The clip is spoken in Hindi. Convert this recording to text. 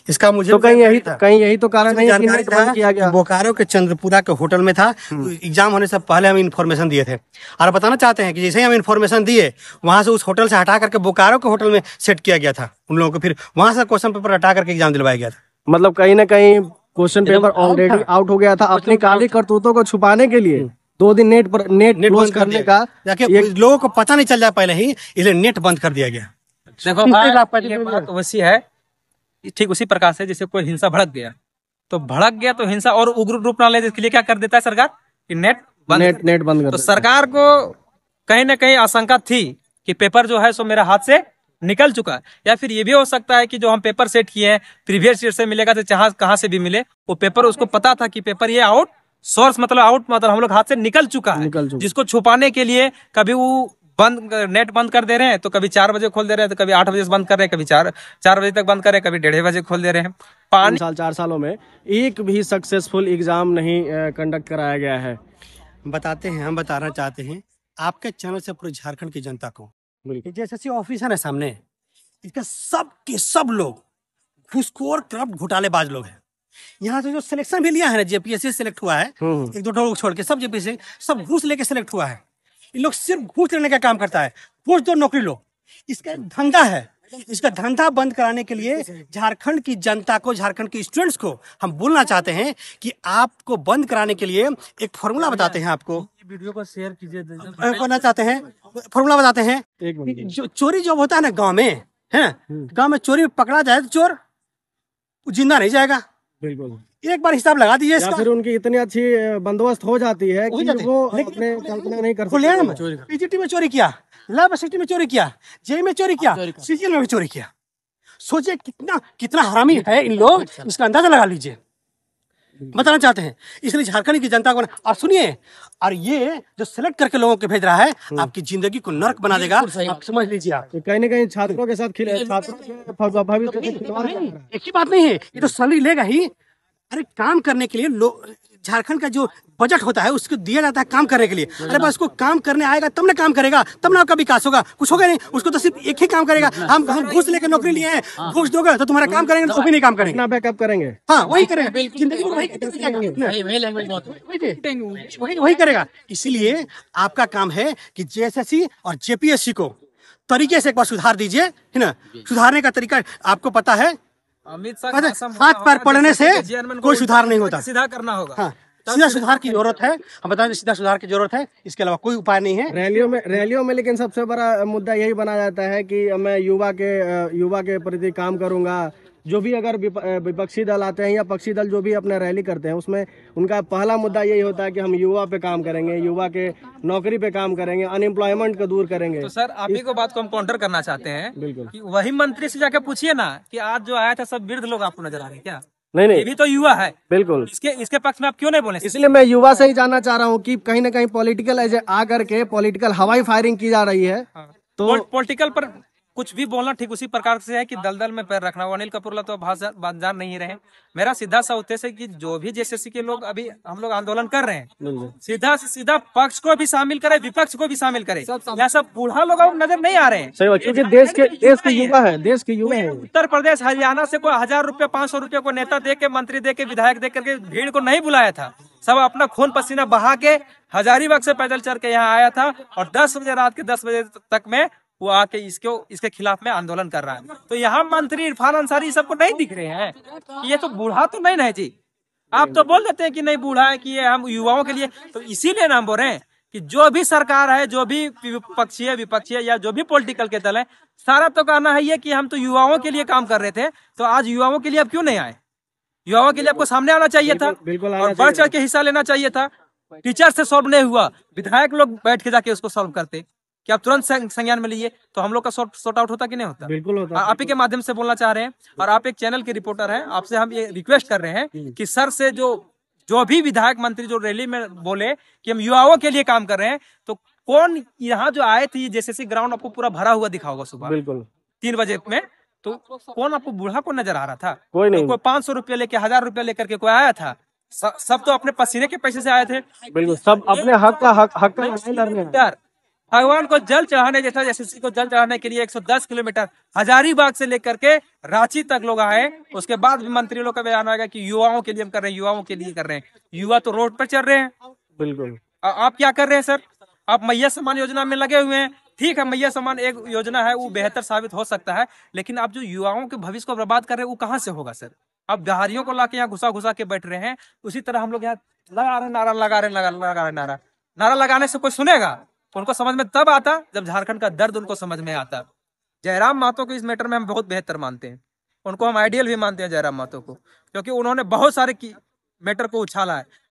इसका मुझे तो कहीं यही तो कारण है कि नेट बंद किया गया। बोकारो के चंद्रपुरा के होटल में था, तो एग्जाम होने से पहले हम इन्फॉर्मेशन दिए थे और बताना चाहते हैं कि जैसे ही हम इन्फॉर्मेशन दिए, वहां से उस होटल से हटा करके बोकारो के होटल में सेट किया गया था उन लोगों को, फिर वहां से क्वेश्चन पेपर हटा करके एग्जाम दिलवाया गया था। मतलब कहीं ना कहीं क्वेश्चन पेपर ऑलरेडी आउट हो गया था। अपनी काली करतूतों को छुपाने के लिए 2 दिन नेट क्लोज करने का, लोगों को पता नहीं चल जाए पहले ही, इसलिए नेट बंद कर दिया गया। देखो ये बात वैसी है, ठीक उसी प्रकार से जैसे कोई हिंसा भड़क गया तो हिंसा और उग्र रूप ना ले, इसके लिए क्या कर देता है सरकार कि नेट बंद कर। तो सरकार को कहीं ना कहीं आशंका थी कि पेपर जो है सो मेरे हाथ से निकल चुका है, या फिर ये भी हो सकता है कि जो हम पेपर सेट किए हैं प्रीवियस ईयर से मिलेगा, तो चाहे कहाँ से भी मिले वो पेपर उसको पता था कि पेपर ये आउट सोर्स मतलब हम लोग हाथ से निकल चुका है, जिसको छुपाने के लिए कभी वो नेट बंद कर दे रहे हैं, तो कभी 4 बजे खोल दे रहे हैं, तो कभी 8 बजे से बंद कर रहे हैं, कभी 4 बजे तक बंद कर रहे हैं, कभी 1:30 बजे खोल दे रहे हैं। 4 सालों में एक भी सक्सेसफुल एग्जाम नहीं कंडक्ट कराया गया है। हम बताना चाहते हैं आपके चैनल से पूरे झारखंड की जनता को, जैसे ऑफिसर है सामने, इसके सब लोग घूसखोर करप्ट घोटालेबाज लोग हैं। यहाँ से जो सिलेक्शन भी लिया है ना, जेपीएससी सेलेक्ट हुआ है, 1-2 लोग छोड़ के सब जेपीएससी सब घूस लेके सेलेक्ट हुआ है। इन लोग सिर्फ घूस लेने का काम करता है, घूस दो नौकरी लो, इसका धंधा है। इसका धंधा बंद कराने के लिए झारखंड की जनता को, झारखंड के स्टूडेंट्स को हम बोलना चाहते हैं कि आपको बंद कराने के लिए एक फॉर्मूला बताते हैं। आपको वीडियो को शेयर कीजिए, करना चाहते हैं, फॉर्मूला बताते हैं। जो चोरी जब होता है ना गांव में, है गांव में चोरी पकड़ा जाए तो चोर जिंदा नहीं जाएगा। बिल्कुल, एक बार हिसाब लगा दीजिए इसका। फिर उनकी इतनी अच्छी बंदोबस्त हो जाती है कि वो अपने कल्पना नहीं कर सकते। पीजीटी में चोरी किया, लैब सिटी में चोरी किया, जेई में चोरी किया, सीजीएल में भी चोरी किया। सोचिए कितना हरामी है इन लोग, इसका अंदाजा लगा लीजिए। बताना चाहते हैं इसलिए झारखंड की जनता को, और सुनिए, और ये जो सेलेक्ट करके लोगों को भेज रहा है आपकी जिंदगी को नर्क बना देगा, आप समझ लीजिए। आप कहीं ना कहीं छात्रों के साथ एक ही बात नहीं है, ये तो सैलरी लेगा ही। अरे काम करने के लिए झारखंड का जो बजट होता है उसको दिया जाता है काम करने के लिए। अरे बस उसको काम करने आएगा तब ना काम करेगा, तब ना आपका विकास होगा, कुछ होगा नहीं। उसको तो सिर्फ एक ही काम करेगा। हम घूस लेकर नौकरी लिए हैं, घूस दोगे तो तुम्हारा काम करेंगे, तो भी नहीं काम करेंगे, ना बैकअप करेंगे। हाँ वही करेगा, जिंदगी में वही करेगा। इसीलिए आपका काम है कि जेएसएससी और जेपीएससी को तरीके से एक बार सुधार दीजिए, है ना। सुधारने का तरीका आपको पता है, अमित शाह हाथ पैर पड़ने से कोई सुधार नहीं होता, सीधा करना होगा। हाँ, सीधा सुधार की जरूरत है। हम बता दें सीधा सुधार की जरूरत है, इसके अलावा कोई उपाय नहीं है। रैलियों में लेकिन सबसे बड़ा मुद्दा यही बना जाता है कि मैं युवा के प्रति काम करूंगा। जो भी अगर विपक्षी दल आते हैं या पक्षी दल जो भी अपना रैली करते हैं, उसमें उनका पहला मुद्दा यही होता है कि हम युवा पे काम करेंगे, युवा के नौकरी पे काम करेंगे, अनएम्प्लॉयमेंट को दूर करेंगे। तो सर आप ही को बात को हम काउंटर करना चाहते हैं। बिल्कुल, कि वही मंत्री से जाके पूछिए ना कि आज जो आया था सब वृद्ध लोग आपको नजर आ रहे हैं क्या? नहीं, ये भी तो युवा है। बिल्कुल, इसके पक्ष में आप क्यों नहीं बोले? इसलिए मैं युवा से ही जानना चाह रहा हूँ कि कहीं ना कहीं पॉलिटिकल आकर के पॉलिटिकल हवाई फायरिंग की जा रही है। तो पॉलिटिकल पर कुछ भी बोलना ठीक उसी प्रकार से है कि दलदल में पैर रखना। अनिल कपूरला तो बाजार नहीं रहे। मेरा सीधा सा उद्देश्य है कि जो भी जेएसएससी के लोग अभी हम लोग आंदोलन कर रहे हैं, सीधा से सीधा पक्ष को भी शामिल करे, विपक्ष को भी शामिल करे। यहाँ सब बूढ़ा लोग नजर नहीं आ रहे हैं, क्योंकि देश के युवा है। उत्तर प्रदेश हरियाणा से कोई 1000 रुपये 500 रुपये को नेता दे के, मंत्री दे के, विधायक दे करके भीड़ को नहीं बुलाया था। सब अपना खून पसीना बहा के हजारीबाग से पैदल चल के यहाँ आया था, और 10 बजे रात के 10 बजे तक में वो आके इसके खिलाफ में आंदोलन कर रहा है। तो यहाँ मंत्री इरफान अंसारी सबको नहीं दिख रहे हैं कि ये तो बूढ़ा तो नहीं है जी। आप तो बोल देते हैं कि नहीं बूढ़ा है, कि ये हम युवाओं के लिए। तो इसीलिए ना हम बोल रहे हैं कि जो भी सरकार है, जो भी पक्षी है, विपक्षी है, या जो भी पॉलिटिकल के दल है, सारा तो कहना है ये कि हम तो युवाओं के लिए काम कर रहे थे। तो आज युवाओं के लिए आप क्यों नहीं आए? युवाओं के लिए आपको सामने आना चाहिए था, और बढ़ चढ़ के हिस्सा लेना चाहिए था। टीचर से सॉल्व नहीं हुआ, विधायक लोग बैठ के जाके उसको सॉल्व करते, कि आप तुरंत संज्ञान में लीजिए, तो हम लोग का सॉर्ट आउट होता कि नहीं होता? बिल्कुल होता। आप ही के माध्यम से बोलना चाह रहे हैं, और आप एक चैनल के रिपोर्टर हैं, आपसे हम ये रिक्वेस्ट कर रहे हैं कि सर से जो भी विधायक मंत्री जो रैली में बोले कि हम युवाओं के लिए काम कर रहे हैं, तो कौन यहाँ जो आए थे, जेएसएससी ग्राउंड आपको पूरा भरा हुआ दिखा होगा सुबह बिल्कुल 3 बजे में, तो कौन आपको बूढ़ा को नजर आ रहा था? कोई नहीं। कोई 500 रुपया लेके, 1000 रुपया लेकर के कोई आया था? सब तो अपने पसीने के पैसे से आए थे। बिल्कुल, सब अपने हक का भगवान को जल चढ़ाने, जैसा एसएससी को जल चढ़ाने के लिए 110 किलोमीटर हजारीबाग से लेकर के रांची तक लोग आए। उसके बाद भी मंत्री लोग का बयान आएगा कि युवाओं के लिए हम कर रहे हैं, युवाओं के लिए कर रहे हैं। युवा तो रोड पर चल रहे हैं। बिल्कुल। आप क्या कर रहे हैं सर? आप मैया सम्मान योजना में लगे हुए हैं। ठीक है, मैया सम्मान एक योजना है, वो बेहतर साबित हो सकता है, लेकिन आप जो युवाओं के भविष्य को बर्बाद कर रहे हैं वो कहाँ से होगा सर? आप बिहारियों को लाके यहाँ घुसा घुसा के बैठ रहे हैं। उसी तरह हम लोग यहाँ लगा रहे नारा, लगा रहे नारा। नारा लगाने से कोई सुनेगा? उनको समझ में तब आता जब झारखंड का दर्द उनको समझ में आता। जयराम महतो को इस मैटर में हम बहुत बेहतर मानते हैं, उनको हम आइडियल भी मानते हैं जयराम महतो को, क्योंकि उन्होंने बहुत सारे मैटर को उछाला है।